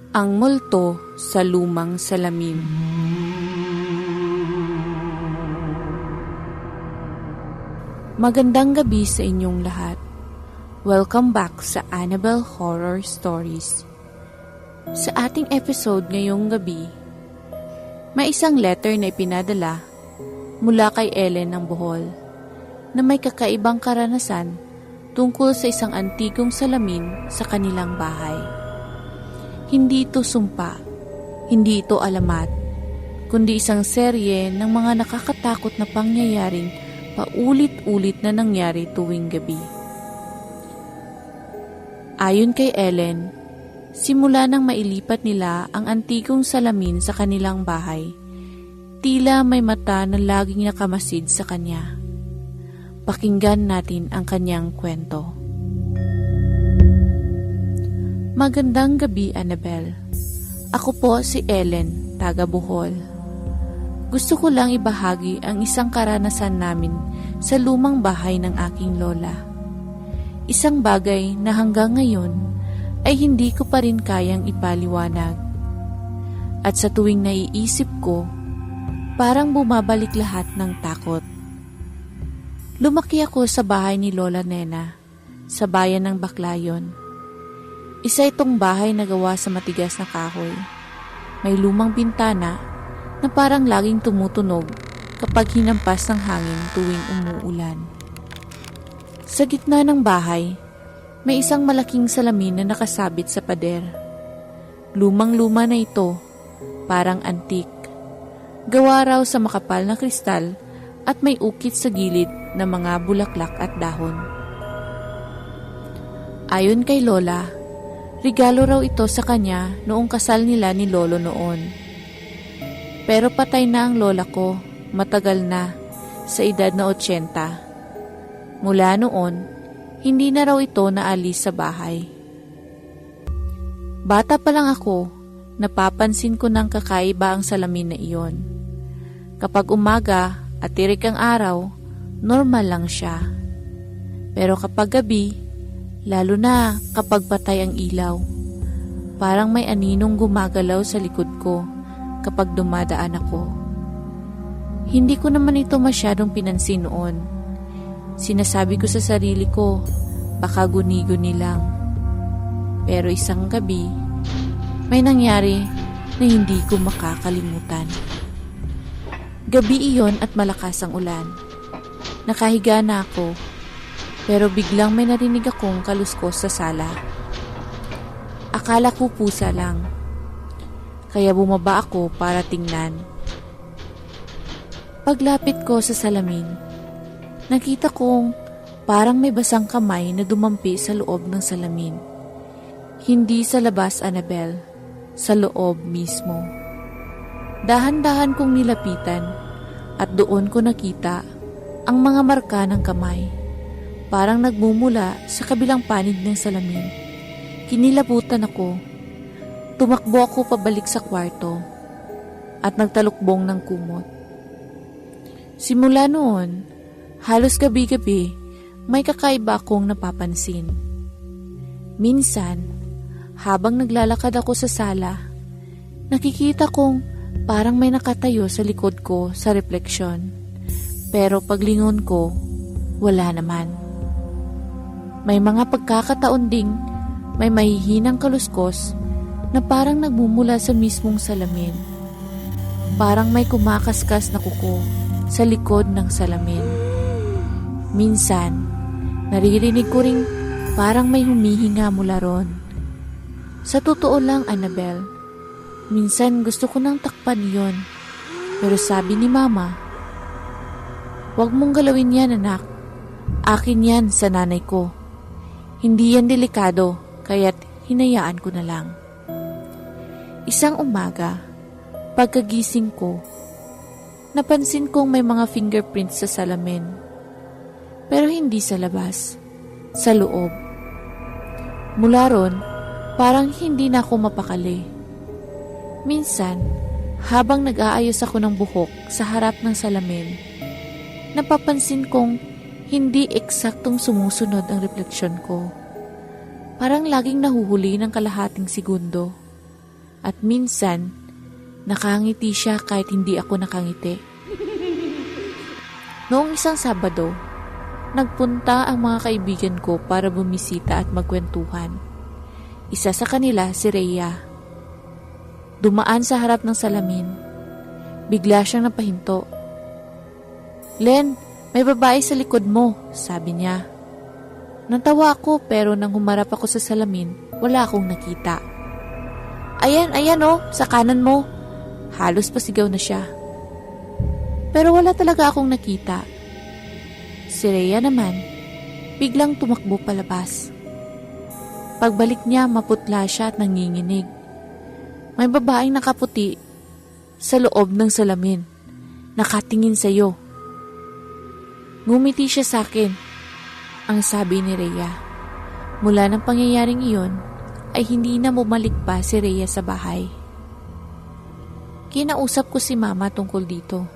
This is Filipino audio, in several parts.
Ang multo sa lumang salamin. Magandang gabi sa inyong lahat. Welcome back sa Annabelle Horror Stories. Sa ating episode ngayong gabi, may isang letter na ipinadala mula kay Ellen ng Bohol na may kakaibang karanasan tungkol sa isang antigong salamin sa kanilang bahay. Hindi ito sumpa, hindi ito alamat, kundi isang serye ng mga nakakatakot na pangyayaring paulit-ulit na nangyari tuwing gabi. Ayon kay Ellen, simula nang mailipat nila ang antigong salamin sa kanilang bahay, tila may mata na laging nakamasid sa kanya. Pakinggan natin ang kanyang kwento. Magandang gabi, Annabelle. Ako po si Ellen, taga Bohol. Gusto ko lang ibahagi ang isang karanasan namin sa lumang bahay ng aking lola. Isang bagay na hanggang ngayon ay hindi ko pa rin kayang ipaliwanag. At sa tuwing naiisip ko, parang bumabalik lahat ng takot. Lumaki ako sa bahay ni Lola Nena, sa bayan ng Baclayon. Isa itong bahay na gawa sa matigas na kahoy. May lumang bintana na parang laging tumutunog kapag hinampas ng hangin tuwing umuulan. Sa gitna ng bahay, may isang malaking salamin na nakasabit sa pader. Lumang-luma na ito, parang antik. Gawa raw sa makapal na kristal at may ukit sa gilid na mga bulaklak at dahon. Ayon kay Lola, regalo raw ito sa kanya noong kasal nila ni Lolo noon. Pero patay na ang lola ko, matagal na, sa edad na 80. Mula noon, hindi na raw ito naalis sa bahay. Bata pa lang ako, napapansin ko ng kakaiba ang salamin na iyon. Kapag umaga at tirik ang araw, normal lang siya. Pero kapag gabi, lalo na kapag patay ang ilaw, parang may aninong gumagalaw sa likod ko kapag dumadaan ako. Hindi ko naman ito masyadong pinansin noon. Sinasabi ko sa sarili ko, baka guni-guni lang. Pero isang gabi, may nangyari na hindi ko makakalimutan. Gabi iyon at malakas ang ulan. Nakahiga na ako, pero biglang may narinig akong kaluskos sa sala. Akala ko pusa lang, kaya bumaba ako para tingnan. Paglapit ko sa salamin, nakita kong parang may basang kamay na dumampi sa loob ng salamin. Hindi sa labas, Annabelle, sa loob mismo. Dahan-dahan kong nilapitan at doon ko nakita ang mga marka ng kamay. Parang nagmumula sa kabilang panig ng salamin. Kinilabutan ako. Tumakbo ako pabalik sa kwarto at nagtalukbong ng kumot. Simula noon, halos gabi-gabi, may kakaiba akong napapansin. Minsan, habang naglalakad ako sa sala, nakikita kong parang may nakatayo sa likod ko sa refleksyon. Pero paglingon ko, wala naman. May mga pagkakataon ding may mahihinang kaluskos na parang nagmumula sa mismong salamin. Parang may kumakaskas na kuko sa likod ng salamin. Minsan, naririnig ko ring parang may humihinga mula ron. Sa totoo lang, Annabelle, minsan gusto ko nang takpan yon. Pero sabi ni Mama, "Huwag mong galawin yan, anak. Akin yan sa nanay ko. Hindi yan delikado, kaya't hinayaan ko na lang." Isang umaga, pagkagising ko, napansin kong may mga fingerprints sa salamin. Pero hindi sa labas, sa loob. Mula ron, parang hindi na ako mapakali. Minsan, habang nag-aayos ako ng buhok sa harap ng salamin, napapansin kong hindi eksaktong sumusunod ang refleksyon ko. Parang laging nahuhuli ng kalahating segundo. At minsan, nakangiti siya kahit hindi ako nakangiti. Noong isang Sabado, nagpunta ang mga kaibigan ko para bumisita at magkwentuhan. Isa sa kanila si Rhea. Dumaan sa harap ng salamin. Bigla siyang napahinto. "Len, may babae sa likod mo," sabi niya. Natawa ako pero nang humarap ako sa salamin, wala akong nakita. Ayan oh, sa kanan mo." Halos pasigaw na siya. Pero wala talaga akong nakita. Si Rhea naman, biglang tumakbo palabas. Pagbalik niya, maputla siya at nanginginig. May babaeng nakaputi sa loob ng salamin. Nakatingin sa'yo. Ngumiti siya sa akin, ang sabi ni Rhea. Mula ng pangyayaring iyon, ay hindi na bumalik pa si Rhea sa bahay. Kinausap ko si Mama tungkol dito.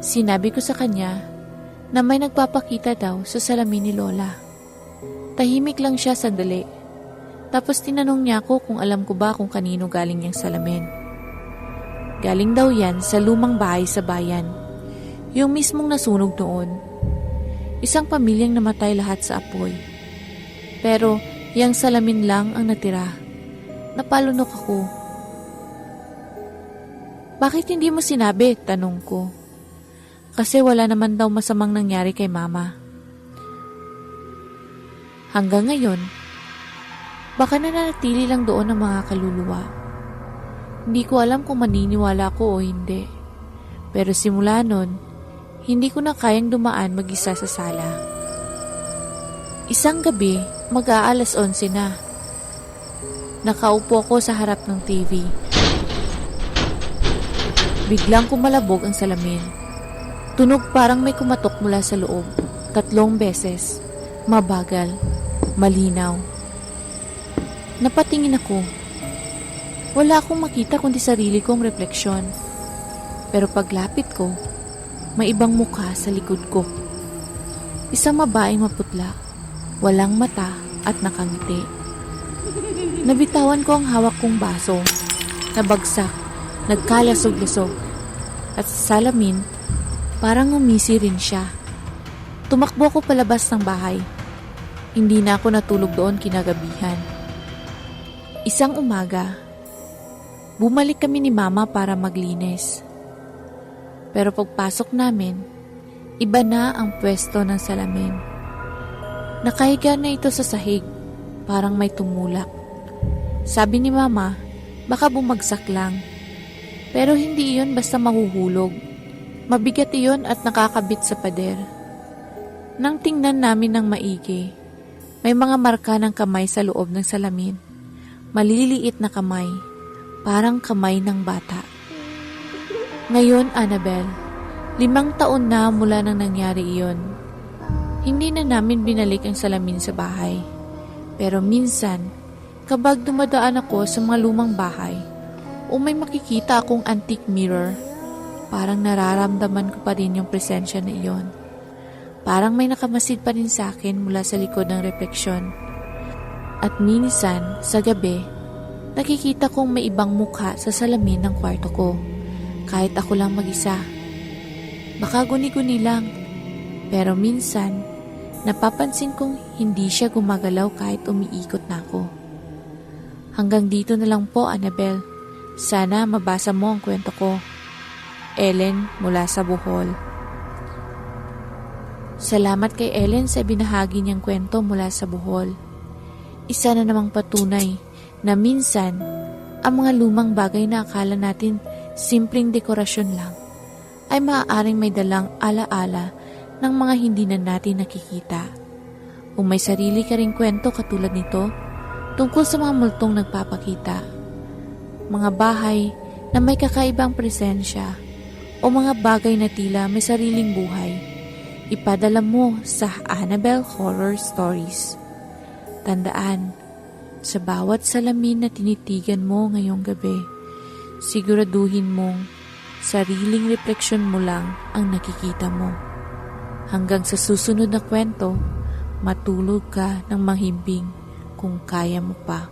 Sinabi ko sa kanya na may nagpapakita daw sa salamin ni Lola. Tahimik lang siya sandali. Tapos tinanong niya ako kung alam ko ba kung kanino galing yung salamin. Galing daw yan sa lumang bahay sa bayan. Yung mismong nasunog noon. Isang pamilyang namatay lahat sa apoy. Pero yang salamin lang ang natira. Napalunok ako. "Bakit hindi mo sinabi?" tanong ko. Kasi wala naman daw masamang nangyari kay Mama. Hanggang ngayon, baka nananatili lang doon ang mga kaluluwa. Hindi ko alam kung maniniwala ko o hindi. Pero simula nun, hindi ko na kayang dumaan mag-isa sa sala. Isang gabi, mag-aalas 11 na. Nakaupo ako sa harap ng TV. Biglang kumalabog ang salamin. Tunog parang may kumatok mula sa loob. 3 beses. Mabagal. Malinaw. Napatingin ako. Wala akong makita kundi sarili kong refleksyon. Pero paglapit ko, may ibang mukha sa likod ko. Isang babaeng maputla, walang mata at nakangiti. Nabitawan ko ang hawak kong baso. Nabagsak, nagkalasog-lasog. At sa salamin, parang umisi rin siya. Tumakbo ako palabas ng bahay. Hindi na ako natulog doon kinagabihan. Isang umaga, bumalik kami ni Mama para maglinis. Pero pagpasok namin, iba na ang pwesto ng salamin. Nakahiga na ito sa sahig, parang may tumulak. Sabi ni Mama, baka bumagsak lang. Pero hindi iyon basta mahuhulog. Mabigat iyon at nakakabit sa pader. Nang tingnan namin ng maigi, may mga marka ng kamay sa loob ng salamin. Maliliit na kamay, parang kamay ng bata. Ngayon, Annabel, 5 taon na mula nang nangyari iyon. Hindi na namin binalik ang salamin sa bahay. Pero minsan, kapag dumadaan ako sa mga lumang bahay, o may makikita akong antique mirror, parang nararamdaman ko pa rin yung presensya na iyon. Parang may nakamasid pa rin sa akin mula sa likod ng refleksyon. At minsan, sa gabi, nakikita kong may ibang mukha sa salamin ng kwarto ko. Kahit ako lang mag-isa. Baka guni-guni lang. Pero minsan, napapansin kong hindi siya gumagalaw kahit umiikot na ako. Hanggang dito na lang po, Annabel. Sana mabasa mo ang kwento ko. Ellen mula sa Bohol. Salamat kay Ellen sa binahagi niyang kwento mula sa Bohol. Isa na namang patunay na minsan ang mga lumang bagay na akala natin simpleng dekorasyon lang ay maaaring may dalang alaala ng mga hindi na natin nakikita. Kung may sarili ka ring kwento katulad nito tungkol sa mga multong nagpapakita, mga bahay na may kakaibang presensya o mga bagay na tila may sariling buhay, ipadala mo sa Annabel Horror Stories. Tandaan, sa bawat salamin na tinitigan mo ngayong gabi, siguraduhin mong sariling refleksyon mo lang ang nakikita mo. Hanggang sa susunod na kwento, matulog ka ng mahimbing kung kaya mo pa.